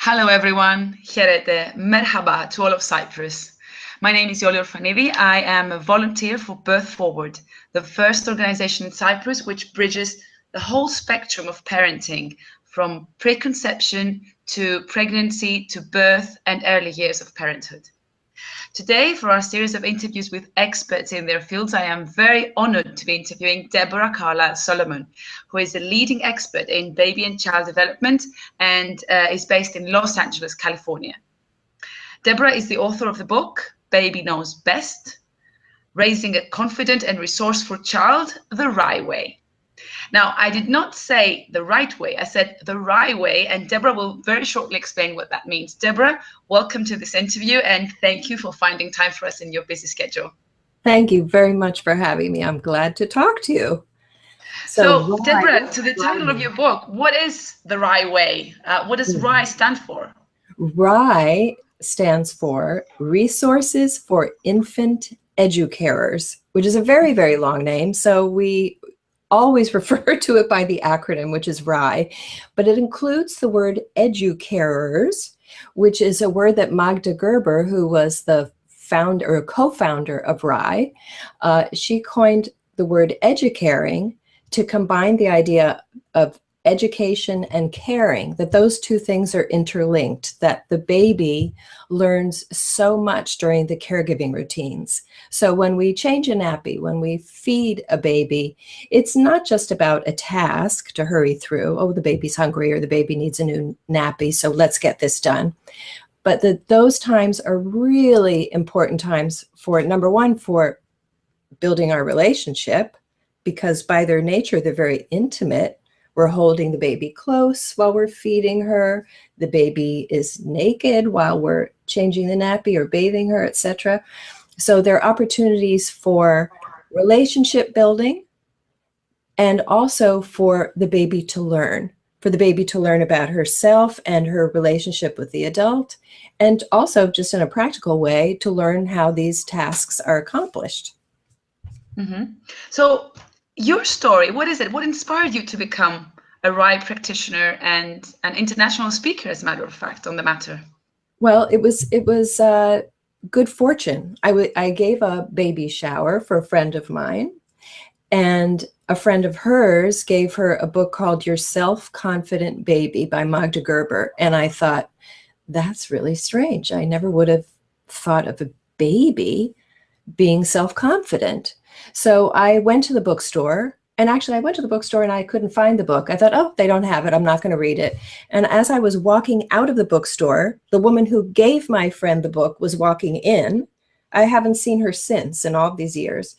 Hello everyone, Kherete, merhaba to all of Cyprus. My name is Yoli Orfanidi. I am a volunteer for Birth Forward, the first organization in Cyprus which bridges the whole spectrum of parenting, from preconception to pregnancy to birth and early years of parenthood. Today, for our series of interviews with experts in their fields, I am very honored to be interviewing Deborah Carlisle Solomon, who is a leading expert in baby and child development and is based in Los Angeles, California. Deborah is the author of the book, Baby Knows Best, Raising a Confident and Resourceful Child, the RIE Way. Now, I did not say the right way, I said the RIE way, and Deborah will very shortly explain what that means. Deborah, welcome to this interview, and thank you for finding time for us in your busy schedule. Thank you very much for having me. I'm glad to talk to you. So Deborah, to the title of your book, what is the RIE way? What does RIE stand for? RIE stands for Resources for Infant Educarers, which is a very, very long name. So we always refer to it by the acronym, which is RIE, but it includes the word educarers, which is a word that Magda Gerber, who was the founder or co-founder of RIE, she coined the word educaring to combine the idea of education and caring, that those two things are interlinked, that the baby learns so much during the caregiving routines. So when we change a nappy, when we feed a baby, it's not just about a task to hurry through, oh, the baby's hungry or the baby needs a new nappy, so let's get this done. But those times are really important times for, number one, for building our relationship, because by their nature, they're very intimate. We're holding the baby close while we're feeding her. The baby is naked while we're changing the nappy or bathing her, etc. So there are opportunities for relationship building and also for the baby to learn, about herself and her relationship with the adult, and also just in a practical way to learn how these tasks are accomplished. Mm-hmm. So your story, what is it? What inspired you to become a RIE practitioner and an international speaker, as a matter of fact, on the matter? Well, it was good fortune. I gave a baby shower for a friend of mine, and a friend of hers gave her a book called Your Self-Confident Baby by Magda Gerber. And I thought, that's really strange. I never would have thought of a baby being self-confident. So I went to the bookstore, and actually I went to the bookstore and I couldn't find the book. I thought, oh, they don't have it. I'm not going to read it. And as I was walking out of the bookstore, the woman who gave my friend the book was walking in. I haven't seen her since in all these years.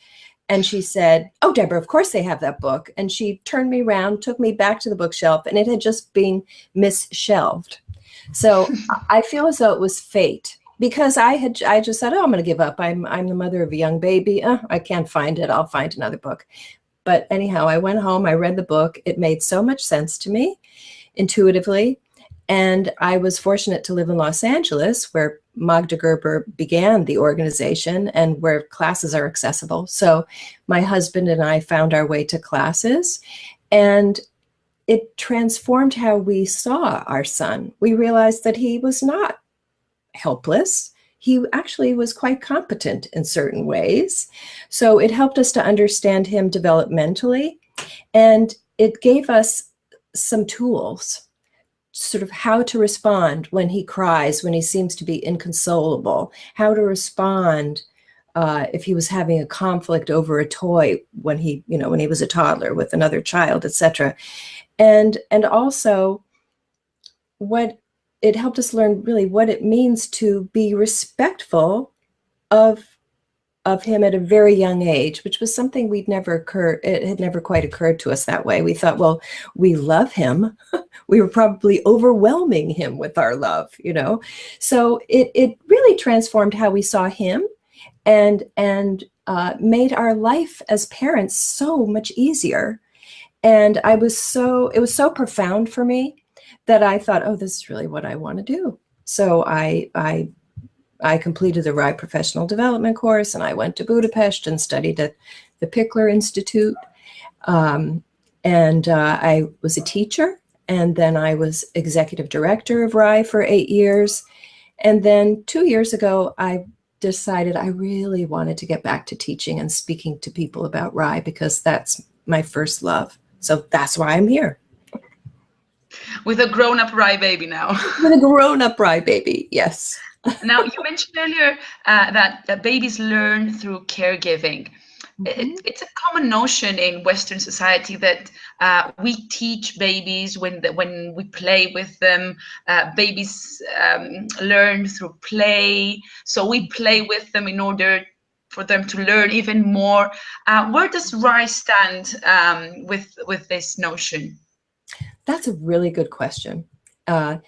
And she said, oh, Deborah, of course they have that book. And she turned me around, took me back to the bookshelf, and it had just been misshelved. So I feel as though it was fate. Because I just said, oh, I'm going to give up. I'm the mother of a young baby. I can't find it. I'll find another book. But anyhow, I went home. I read the book. It made so much sense to me intuitively. And I was fortunate to live in Los Angeles, where Magda Gerber began the organization and where classes are accessible. So my husband and I found our way to classes, and it transformed how we saw our son. We realized that he was not helpless. He actually was quite competent in certain ways. So it helped us to understand him developmentally, and it gave us some tools, sort of how to respond when he cries, when he seems to be inconsolable, how to respond if he was having a conflict over a toy when he was a toddler with another child, etc. And also what it helped us learn really what it means to be respectful of him at a very young age, which was something it had never quite occurred to us that way. We thought, well, we love him. We were probably overwhelming him with our love, So it really transformed how we saw him and made our life as parents so much easier. And it was so profound for me that I thought, oh, this is really what I want to do. So I completed the RIE Professional Development course, and I went to Budapest and studied at the Pickler Institute. And I was a teacher And then I was executive director of RIE for 8 years. And then 2 years ago, I decided I really wanted to get back to teaching and speaking to people about RIE because that's my first love. So that's why I'm here. With a grown-up RIE baby now. With a grown-up RIE baby, yes. Now, you mentioned earlier that babies learn through caregiving. It's a common notion in Western society that we teach babies when we play with them. Babies learn through play, so we play with them in order for them to learn even more. Where does RIE stand with this notion? That's a really good question. There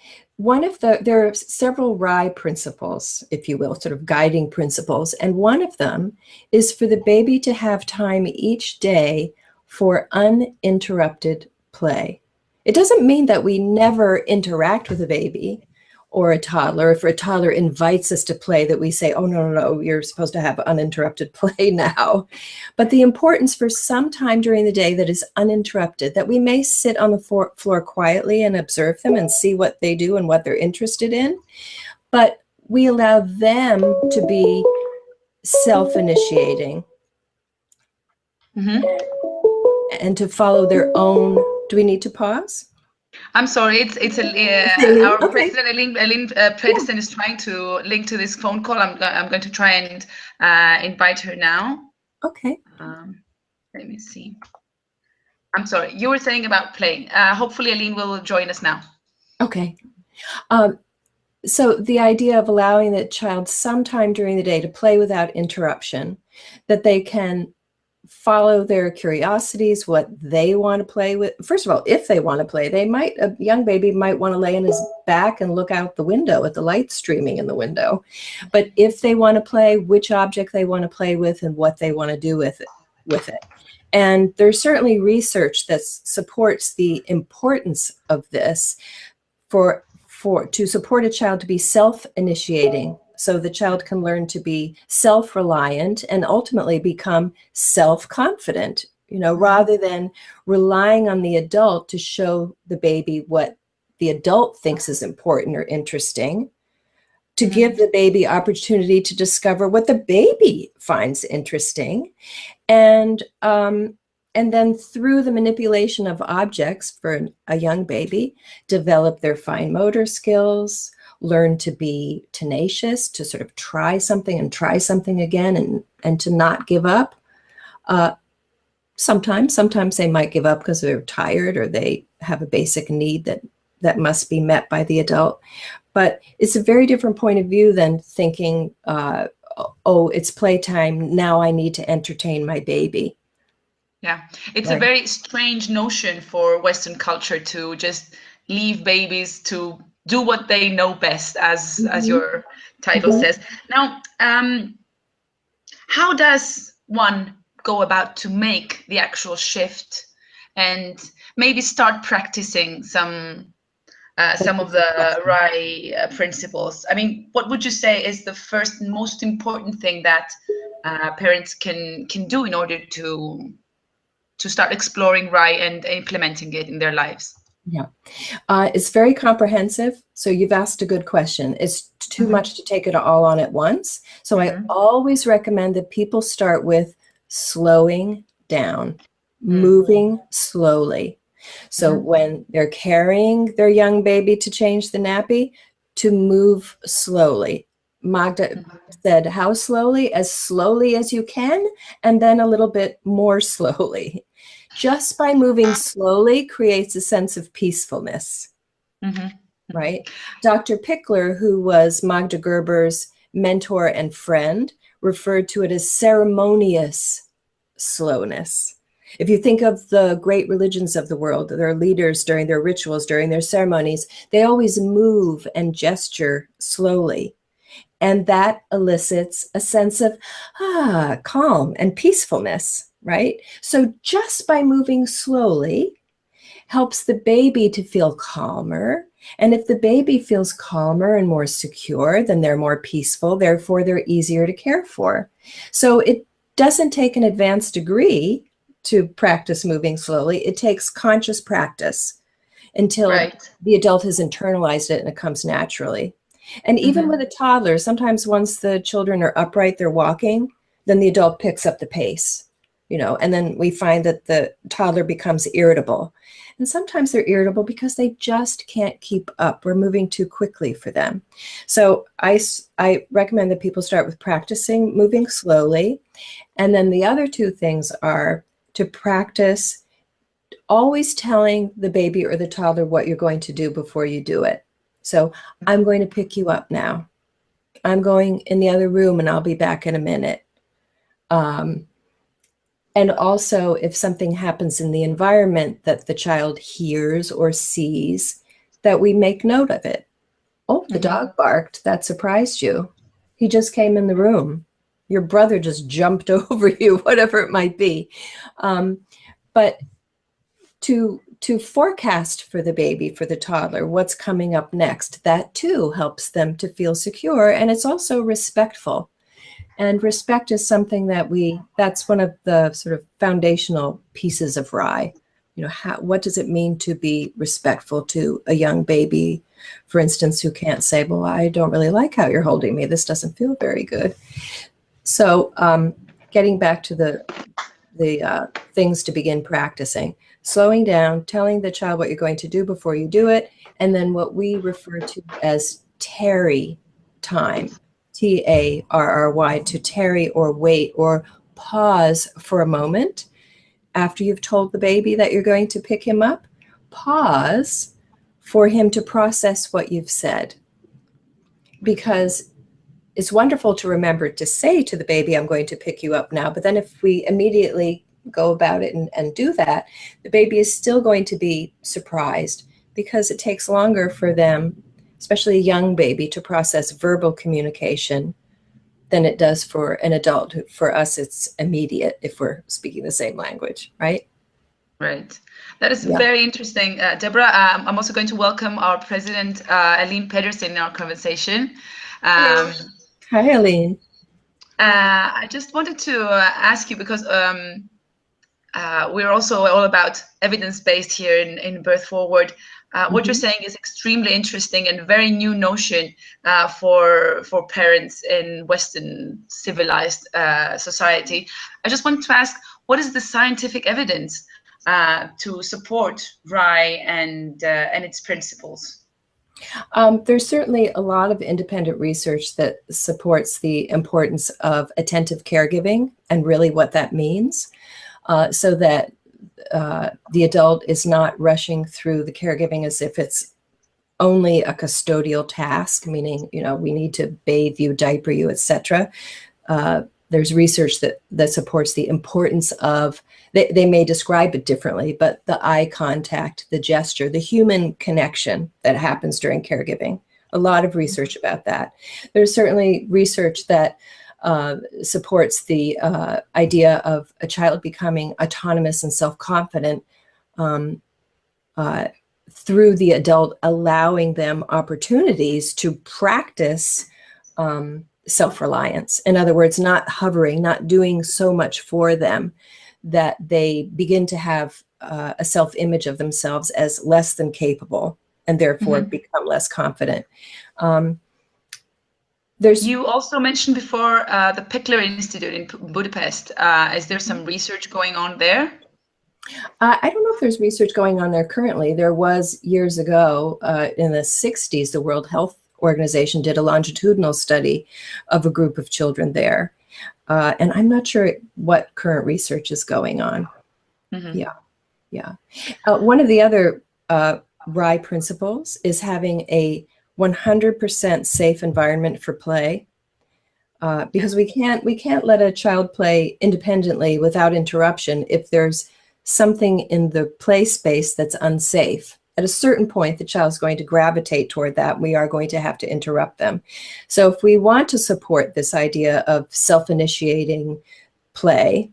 are several RIE principles, if you will, sort of guiding principles. And one of them is for the baby to have time each day for uninterrupted play. It doesn't mean that we never interact with a baby or a toddler. If a toddler invites us to play, that we say, oh, no, you're supposed to have uninterrupted play now. But the importance for some time during the day that is uninterrupted, that we may sit on the floor quietly and observe them and see what they do and what they're interested in. But we allow them to be self-initiating and to follow their own. Do we need to pause? I'm sorry, our okay. president, Eileen Pedersen, is trying to link to this phone call. I'm going to try and invite her now. Okay. Let me see. I'm sorry, you were saying about playing. Hopefully Eileen will join us now. Okay. So the idea of allowing the child some time during the day to play without interruption, that they can follow their curiosities, what they want to play with. First of all, if they want to play, a young baby might want to lay on his back and look out the window at the light streaming in the window. But if they want to play, which object they want to play with and what they want to do with it. And there's certainly research that supports the importance of this to support a child to be self-initiating, so the child can learn to be self-reliant and ultimately become self-confident, rather than relying on the adult to show the baby what the adult thinks is important or interesting, to give the baby opportunity to discover what the baby finds interesting. And then through the manipulation of objects for a young baby, develop their fine motor skills, learn to be tenacious, to sort of try something again and to not give up. Sometimes they might give up because they're tired or they have a basic need that must be met by the adult. But it's a very different point of view than thinking, oh, it's playtime, now I need to entertain my baby. Yeah, it's a very strange notion for Western culture to just leave babies to do what they know best, as your title says. Now, how does one go about to make the actual shift and maybe start practicing some of the RIE principles? I mean, what would you say is the first most important thing that parents can do in order to start exploring RIE and implementing it in their lives? Yeah, it's very comprehensive. So you've asked a good question. It's too much to take it all on at once. So I always recommend that people start with slowing down, moving slowly. So when they're carrying their young baby to change the nappy, to move slowly. Magda said, how slowly? As slowly as you can, and then a little bit more slowly. Just by moving slowly creates a sense of peacefulness, right? Dr. Pickler, who was Magda Gerber's mentor and friend, referred to it as ceremonious slowness. If you think of the great religions of the world, their leaders during their rituals, during their ceremonies, they always move and gesture slowly. And that elicits a sense of calm and peacefulness. Right? So just by moving slowly helps the baby to feel calmer. And if the baby feels calmer and more secure, then they're more peaceful. Therefore, they're easier to care for. So it doesn't take an advanced degree to practice moving slowly. It takes conscious practice. until the adult has internalized it and it comes naturally. And even with a toddler, sometimes once the children are upright, they're walking, then the adult picks up the pace, and then we find that the toddler becomes irritable. And sometimes they're irritable because they just can't keep up. We're moving too quickly for them. So I recommend that people start with practicing moving slowly. And then the other two things are to practice always telling the baby or the toddler what you're going to do before you do it. So I'm going to pick you up now. I'm going in the other room and I'll be back in a minute. And also, if something happens in the environment that the child hears or sees, that we make note of it. Oh, the dog barked. That surprised you. He just came in the room. Your brother just jumped over you, whatever it might be. But to forecast for the baby, for the toddler, what's coming up next, that too helps them to feel secure. And it's also respectful. And respect is something that's one of the sort of foundational pieces of RIE. What does it mean to be respectful to a young baby, for instance, who can't say, well, I don't really like how you're holding me. This doesn't feel very good. So getting back to the things to begin practicing, slowing down, telling the child what you're going to do before you do it, and then what we refer to as tarry time. TARRY, to tarry or wait or pause for a moment after you've told the baby that you're going to pick him up. Pause for him to process what you've said. Because it's wonderful to remember to say to the baby, I'm going to pick you up now. But then if we immediately go about it and do that, the baby is still going to be surprised because it takes longer for them, especially a young baby, to process verbal communication than it does for an adult. For us, it's immediate if we're speaking the same language, right? Right. That is very interesting. Deborah, I'm also going to welcome our president, Aline Pedersen, in our conversation. Hi, Aline. I just wanted to ask you, because we're also all about evidence-based here in Birth Forward. What you're saying is extremely interesting and very new notion for parents in Western civilized society. I just wanted to ask, what is the scientific evidence to support RIE and its principles? There's certainly a lot of independent research that supports the importance of attentive caregiving and really what that means, so that the adult is not rushing through the caregiving as if it's only a custodial task, meaning, we need to bathe you, diaper you, etc. There's research that supports the importance of, they may describe it differently, but the eye contact, the gesture, the human connection that happens during caregiving. A lot of research about that. There's certainly research that supports the idea of a child becoming autonomous and self-confident through the adult allowing them opportunities to practice self-reliance. In other words, not hovering, not doing so much for them that they begin to have a self-image of themselves as less than capable and therefore become less confident. You also mentioned before the Pickler Institute in Budapest. Is there some research going on there? I don't know if there's research going on there currently. There was years ago in the 60s, the World Health Organization did a longitudinal study of a group of children there. And I'm not sure what current research is going on. Yeah. One of the other RIE principles is having a 100% safe environment for play, because we can't let a child play independently without interruption if there's something in the play space that's unsafe. At a certain point, the child's going to gravitate toward that. We are going to have to interrupt them. So if we want to support this idea of self-initiating play,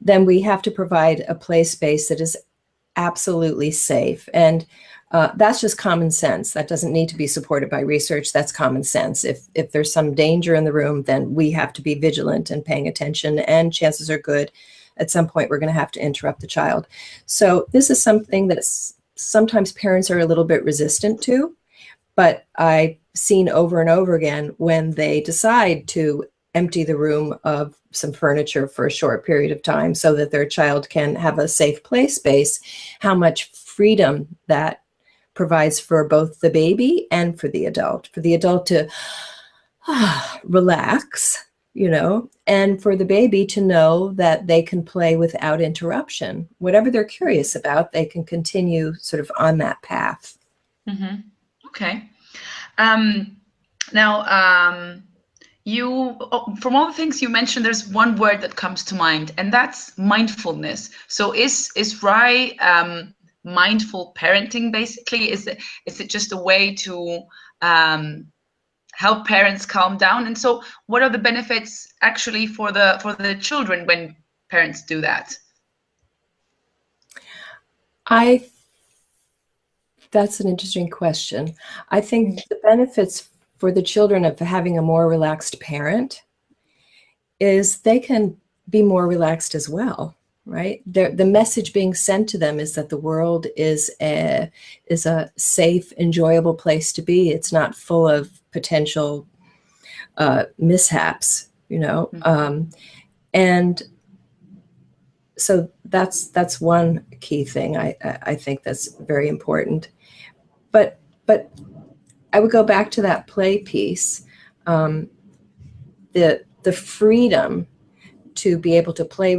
then we have to provide a play space that is absolutely safe. And that's just common sense. That doesn't need to be supported by research. That's common sense. If there's some danger in the room, then we have to be vigilant and paying attention, and chances are good at some point we're going to have to interrupt the child. So this is something that's sometimes parents are a little bit resistant to, but I've seen over and over again when they decide to empty the room of some furniture for a short period of time so that their child can have a safe play space, how much freedom that provides for both the baby and for the adult to relax, you know, and for the baby to know that they can play without interruption. Whatever they're curious about, they can continue sort of on that path. Mm-hmm. Okay. Now, from all the things you mentioned, there's one word that comes to mind, and that's mindfulness. So is RIE mindful parenting, basically? Is it just a way to help parents calm down? And so what are the benefits actually for the children when parents do that? That's an interesting question. I think the benefits for the children of having a more relaxed parent is they can be more relaxed as well, right? The message being sent to them is that the world is a safe, enjoyable place to be. It's not full of potential mishaps, you know. And so that's one key thing I think that's very important. But I would go back to that play piece, the freedom to be able to play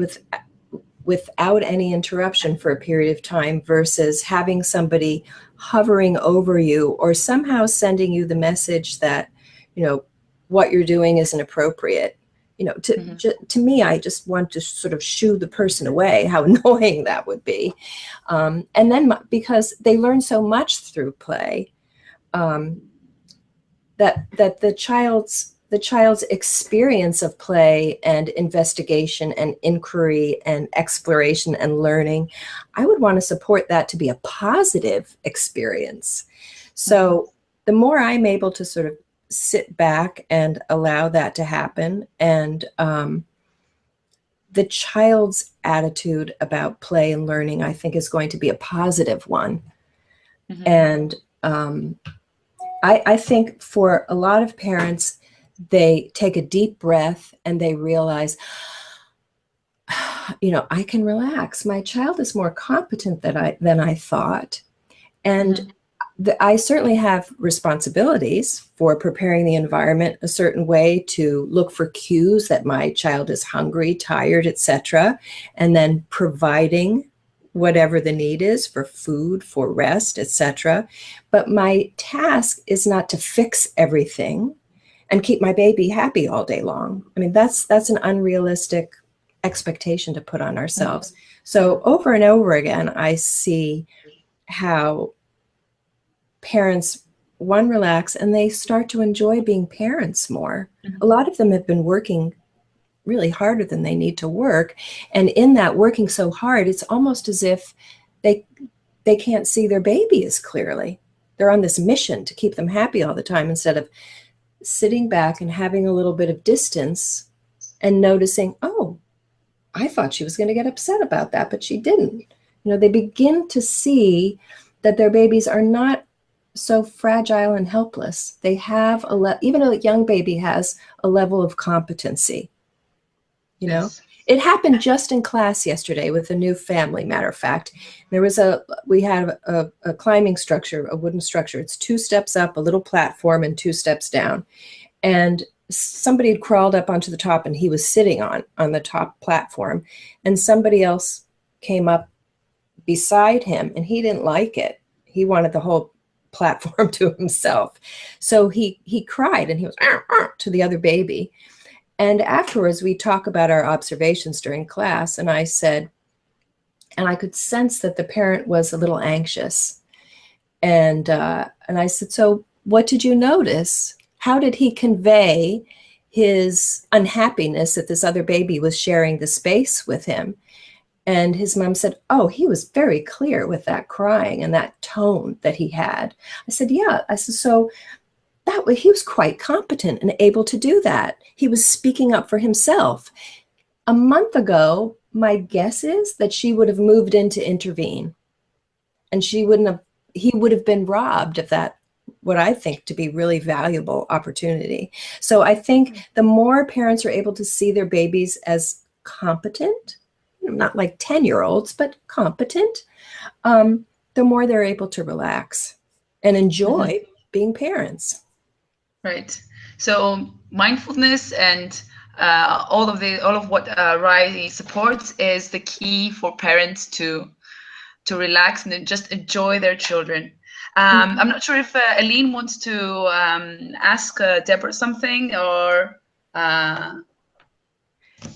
without any interruption for a period of time versus having somebody hovering over you or somehow sending you the message that, you know, what you're doing isn't appropriate. You know, to me, I just want to sort of shoo the person away, how annoying that would be. And then because they learn so much through play, that the child's experience of play and investigation and inquiry and exploration and learning, I would want to support that to be a positive experience. So the more I'm able to sort of sit back and allow that to happen, and the child's attitude about play and learning, I think, is going to be a positive one. And I think for a lot of parents, they take a deep breath and they realize, you know, I can relax. My child is more competent than I thought. And I certainly have responsibilities for preparing the environment a certain way to look for cues that my child is hungry, tired, etc., and then providing whatever the need is for food, for rest, etc. But my task is not to fix everything and keep my baby happy all day long. I mean, that's an unrealistic expectation to put on ourselves. So over and over again, I see how parents, one, relax, and they start to enjoy being parents more. A lot of them have been working really harder than they need to work. And in that working so hard, it's almost as if they can't see their baby as clearly. They're on this mission to keep them happy all the time instead of sitting back and having a little bit of distance and noticing, oh, I thought she was going to get upset about that, but she didn't. You know, they begin to see that their babies are not so fragile and helpless. They have even a young baby has a level of competency. You know, it happened just in class yesterday with a new family. Matter of fact, we had a climbing structure, a wooden structure. It's 2 steps up, a little platform, and 2 steps down. And somebody had crawled up onto the top, and he was sitting on the top platform. And somebody else came up beside him, and he didn't like it. He wanted the whole platform to himself. So he cried, and he was to the other baby. And afterwards, we talk about our observations during class. And I said, and I could sense that the parent was a little anxious. And I said, so what did you notice? How did he convey his unhappiness that this other baby was sharing the space with him? And his mom said, oh, he was very clear with that crying and that tone that he had. I said, yeah. I said, so that way he was quite competent and able to do that. He was speaking up for himself. A month ago, my guess is that she would have moved in to intervene and he would have been robbed of that, what I think to be really valuable opportunity. So I think the more parents are able to see their babies as competent, not like 10-year-olds, but competent, the more they're able to relax and enjoy being parents. Right. So mindfulness and all of what RIE supports is the key for parents to relax and just enjoy their children. I'm not sure if Aline wants to ask Deborah something, or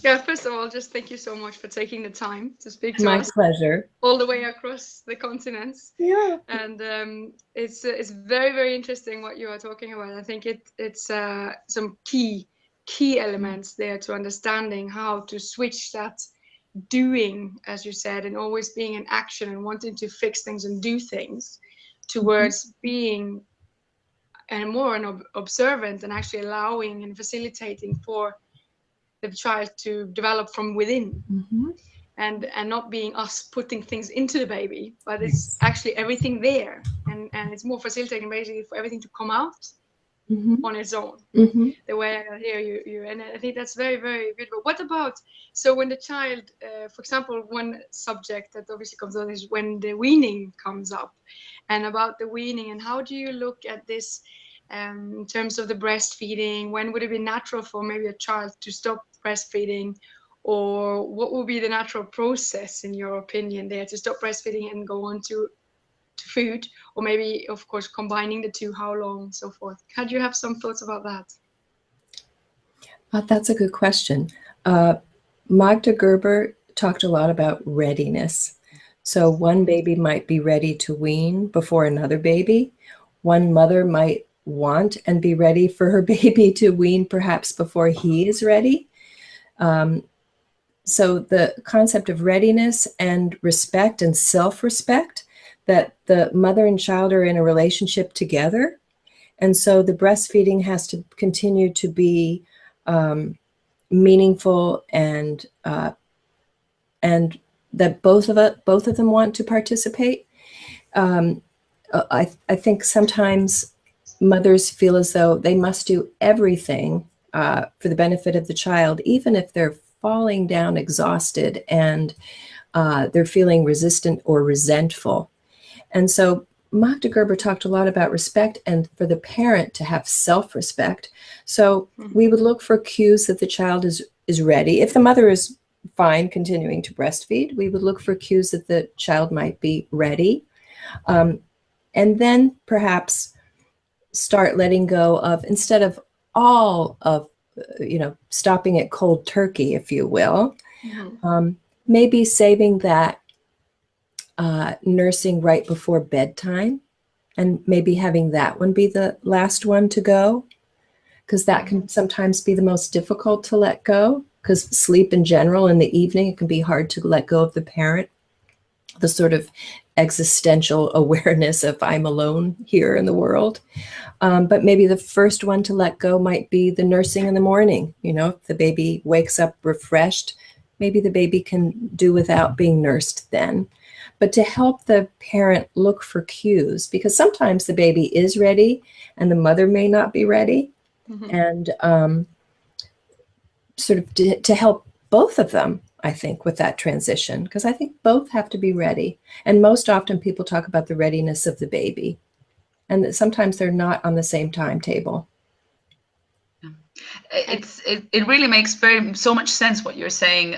Yeah, first of all, just thank you so much for taking the time to speak to My us. pleasure. All the way across the continents. Yeah. And it's very, very interesting what you are talking about. I think it's some key elements there to understanding how to switch that doing, as you said, and always being in action and wanting to fix things and do things, towards being more an observant and actually allowing and facilitating for the child to develop from within. And not being us putting things into the baby, but it's actually everything there, and it's more facilitating basically for everything to come out on its own. The way I hear you, and I think that's very, very beautiful. What about, so when the child, for example, one subject that obviously comes on is when the weaning comes up, and about the weaning, and how do you look at this in terms of the breastfeeding? When would it be natural for maybe a child to stop breastfeeding? Or what would be the natural process, in your opinion, there to stop breastfeeding and go on to food? Or maybe, of course, combining the two, how long, and so forth. Had you have some thoughts about that? That's a good question. Magda Gerber talked a lot about readiness. So one baby might be ready to wean before another baby. One mother might want and be ready for her baby to wean perhaps before he is ready. So the concept of readiness and respect and self-respect, that the mother and child are in a relationship together. And so the breastfeeding has to continue to be meaningful, and that both of them want to participate. I think sometimes mothers feel as though they must do everything for the benefit of the child, even if they're falling down exhausted and they're feeling resistant or resentful. And so Magda Gerber talked a lot about respect, and for the parent to have self-respect. So we would look for cues that the child is ready. If the mother is fine continuing to breastfeed, we would look for cues that the child might be ready. And then perhaps start letting go of, instead of all of, stopping at cold turkey, if you will, maybe saving that nursing right before bedtime, and maybe having that one be the last one to go, because that can sometimes be the most difficult to let go, because sleep in general in the evening, it can be hard to let go of the parent, the sort of existential awareness of I'm alone here in the world. But maybe the first one to let go might be the nursing in the morning. If the baby wakes up refreshed, maybe the baby can do without being nursed then. But to help the parent look for cues, because sometimes the baby is ready and the mother may not be ready, and sort of to help both of them, I think, with that transition, because I think both have to be ready. And most often people talk about the readiness of the baby, and that sometimes they're not on the same timetable. It really makes so much sense what you're saying,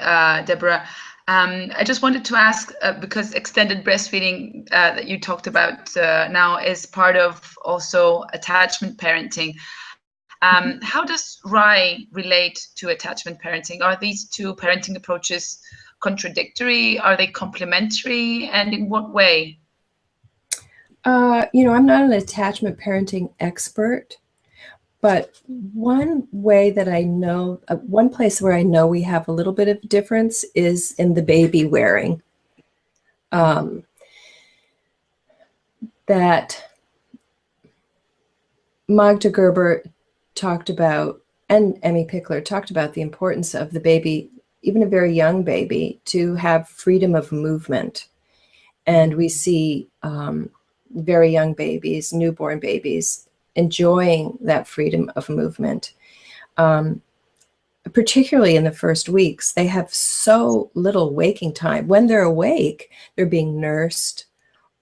Deborah. I just wanted to ask, because extended breastfeeding that you talked about now is part of also attachment parenting. How does RIE relate to attachment parenting? Are these two parenting approaches contradictory? Are they complementary? And in what way? I'm not an attachment parenting expert, but one way that I know, one place where I know we have a little bit of difference is in the baby wearing. That Magda Gerber talked about, and Emmy Pickler talked about, the importance of the baby, even a very young baby, to have freedom of movement. And we see very young babies, newborn babies, enjoying that freedom of movement. Particularly in the first weeks, they have so little waking time. When they're awake, they're being nursed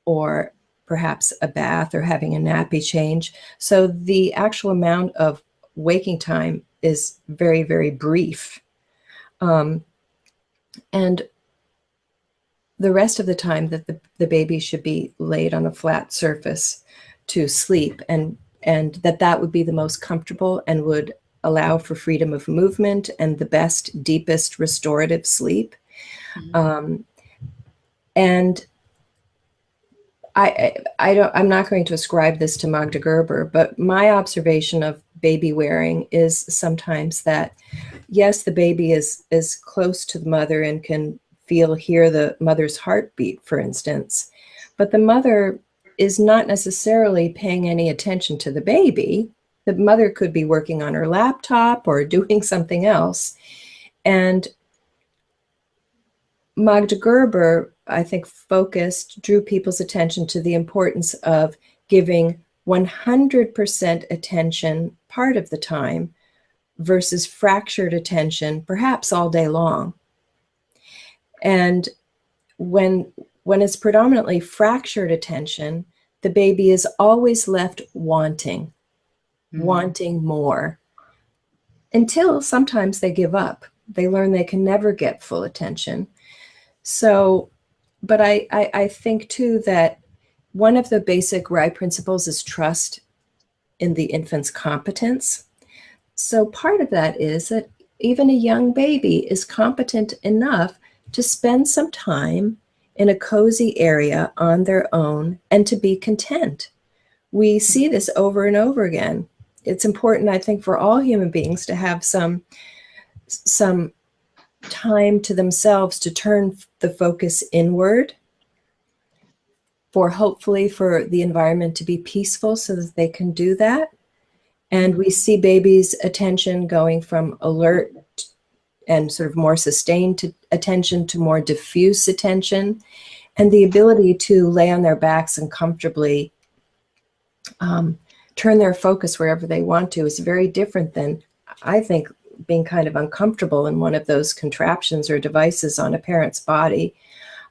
or perhaps a bath or having a nappy change. So the actual amount of waking time is very, very brief. And the rest of the time that the baby should be laid on a flat surface to sleep, and that would be the most comfortable and would allow for freedom of movement and the best, deepest restorative sleep. And I'm not going to ascribe this to Magda Gerber, but my observation of baby wearing is sometimes that, yes, the baby is close to the mother and can hear the mother's heartbeat, for instance, but the mother is not necessarily paying any attention to the baby. The mother could be working on her laptop or doing something else. And Magda Gerber, I think, drew people's attention to the importance of giving 100% attention part of the time versus fractured attention, perhaps all day long. And when it's predominantly fractured attention, the baby is always left wanting more, until sometimes they give up. They learn they can never get full attention. So, but I think too that one of the basic RIE principles is trust in the infant's competence. So part of that is that even a young baby is competent enough to spend some time in a cozy area on their own and to be content. We see this over and over again. It's important, I think, for all human beings to have some time to themselves to turn the focus inward, hopefully for the environment to be peaceful so that they can do that. And we see babies' attention going from alert and sort of more sustained attention to more diffuse attention, and the ability to lay on their backs and comfortably turn their focus wherever they want to is very different than, I think, being kind of uncomfortable in one of those contraptions or devices on a parent's body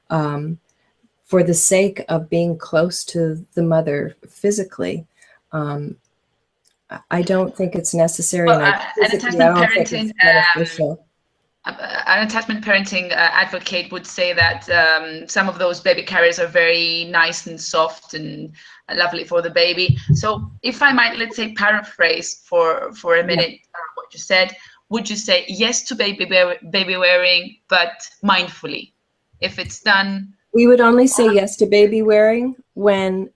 for the sake of being close to the mother physically. I don't think it's necessary. Well, an attachment parenting advocate would say that some of those baby carriers are very nice and soft and lovely for the baby. So if I might, let's say, paraphrase for a minute what you said, would you say yes to baby wearing, but mindfully? If it's done, we would only say yes to baby wearing when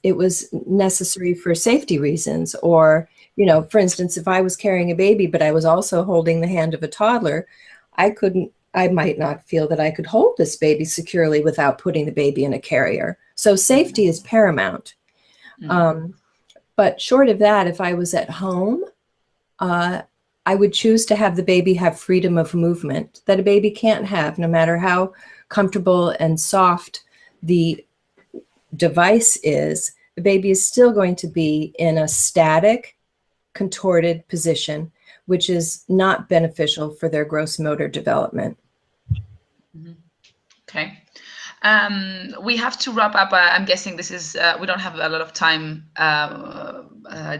it was necessary for safety reasons, or, for instance, if I was carrying a baby, but I was also holding the hand of a toddler, I might not feel that I could hold this baby securely without putting the baby in a carrier. So safety is paramount. But short of that, if I was at home, I would choose to have the baby have freedom of movement that a baby can't have, no matter how comfortable and soft the device is. The baby is still going to be in a static, contorted position, which is not beneficial for their gross motor development. Okay. We have to wrap up. I'm guessing this is, we don't have a lot of time,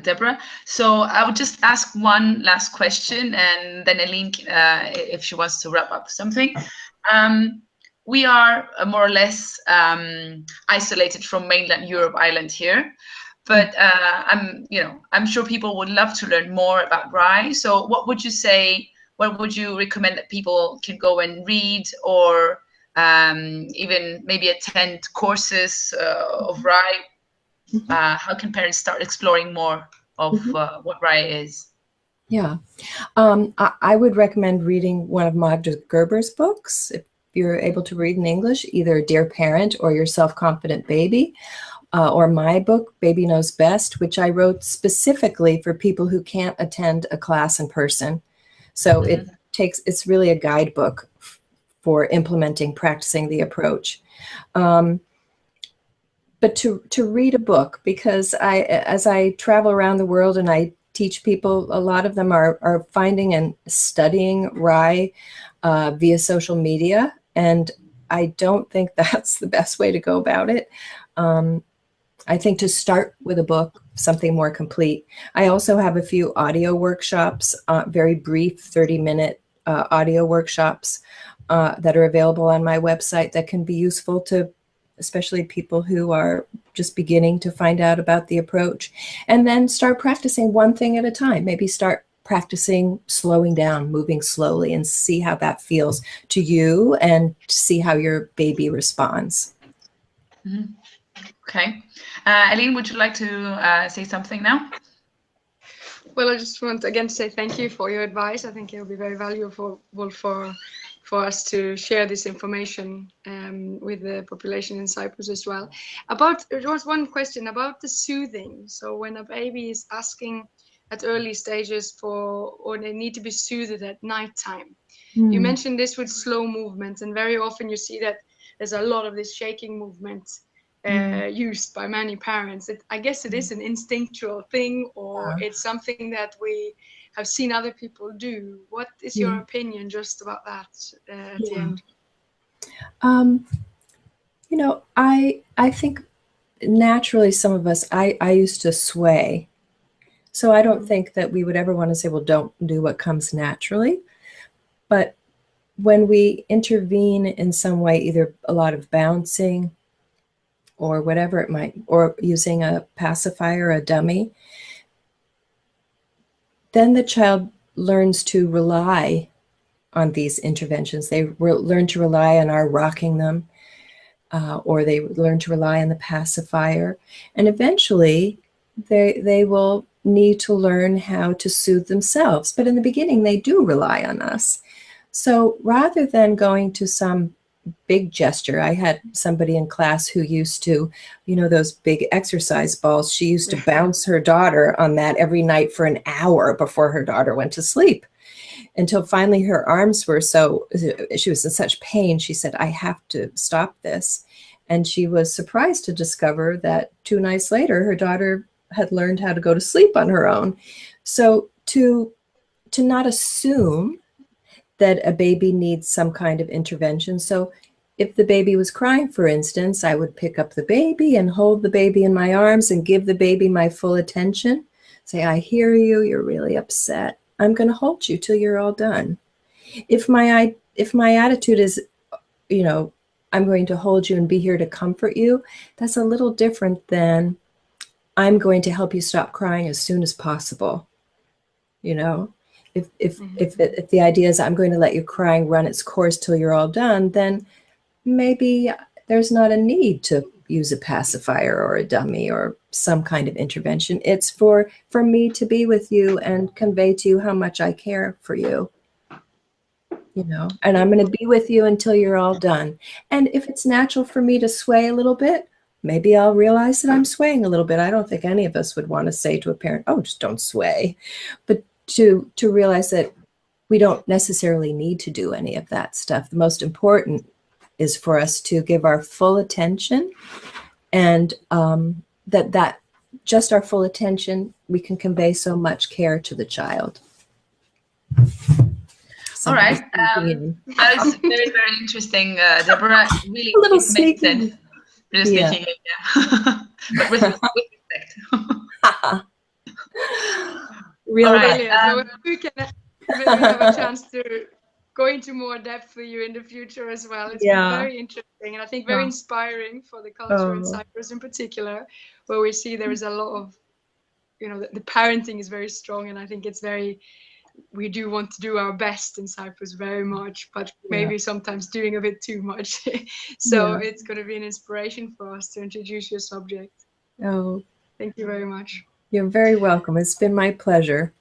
Deborah. So I would just ask one last question, and then Aline, if she wants to wrap up something. We are more or less isolated from mainland Europe, Ireland here. But I'm sure people would love to learn more about RIE. So what would you say, what would you recommend that people can go and read, or even maybe attend courses of RIE? How can parents start exploring more of what RIE is? Yeah, I would recommend reading one of Magda Gerber's books, if you're able to read in English, either Dear Parent or Your Self-Confident Baby, or my book, Baby Knows Best, which I wrote specifically for people who can't attend a class in person. So it's really a guidebook for implementing, practicing the approach. But to read a book, because as I travel around the world and I teach people, a lot of them are finding and studying RIE via social media, and I don't think that's the best way to go about it. I think to start with a book, something more complete. I also have a few audio workshops, very brief 30-minute audio workshops that are available on my website that can be useful to especially people who are just beginning to find out about the approach. And then start practicing one thing at a time. Maybe start practicing slowing down, moving slowly, and see how that feels to you and see how your baby responds. Mm-hmm. Okay. Aline, would you like to say something now? Well, I just want again to say thank you for your advice. I think it will be very valuable for us to share this information with the population in Cyprus as well. There was one question about the soothing. So when a baby is asking at early stages or they need to be soothed at nighttime. You mentioned this with slow movements, and very often you see that there's a lot of this shaking movement used by many parents. I guess it is an instinctual thing, or it's something that we have seen other people do. What is your opinion just about that at the end? You know, I think naturally some of us, I used to sway. So I don't think that we would ever want to say, well, don't do what comes naturally. But when we intervene in some way, either a lot of bouncing or whatever it might, or using a pacifier, a dummy, then the child learns to rely on these interventions. They learn to rely on our rocking them, or they learn to rely on the pacifier. And eventually they will need to learn how to soothe themselves. But in the beginning, they do rely on us. So rather than going to some big gesture, I had somebody in class who used to, you know, those big exercise balls, she used to bounce her daughter on that every night for an hour before her daughter went to sleep, until finally her arms were she was in such pain, she said, I have to stop this. And she was surprised to discover that 2 nights later, her daughter had learned how to go to sleep on her own. So to not assume that a baby needs some kind of intervention. So if the baby was crying, for instance, I would pick up the baby and hold the baby in my arms and give the baby my full attention. Say, I hear you, you're really upset. I'm going to hold you till you're all done. If my attitude is, you know, I'm going to hold you and be here to comfort you, that's a little different than I'm going to help you stop crying as soon as possible. You know, if the idea is I'm going to let your crying run its course till you're all done, then maybe there's not a need to use a pacifier or a dummy or some kind of intervention. It's for me to be with you and convey to you how much I care for you. You know, and I'm going to be with you until you're all done. And if it's natural for me to sway a little bit, maybe I'll realize that I'm swaying a little bit. I don't think any of us would want to say to a parent, oh, just don't sway. But to realize that we don't necessarily need to do any of that stuff. The most important is for us to give our full attention, and that just our full attention, we can convey so much care to the child. All right. That was very, very interesting, Deborah. Really, a little it makes sneaky. sense. Just thinking, yeah. But with respect. Real right. So we can maybe have a chance to go into more depth for you in the future as well. It's been very interesting, and I think very inspiring for the culture in Cyprus in particular, where we see there is a lot of, you know, the parenting is very strong, and I think it's we do want to do our best in Cyprus very much, but maybe sometimes doing a bit too much. So it's going to be an inspiration for us to introduce your subject. Oh, thank you very much. You're very welcome. It's been my pleasure.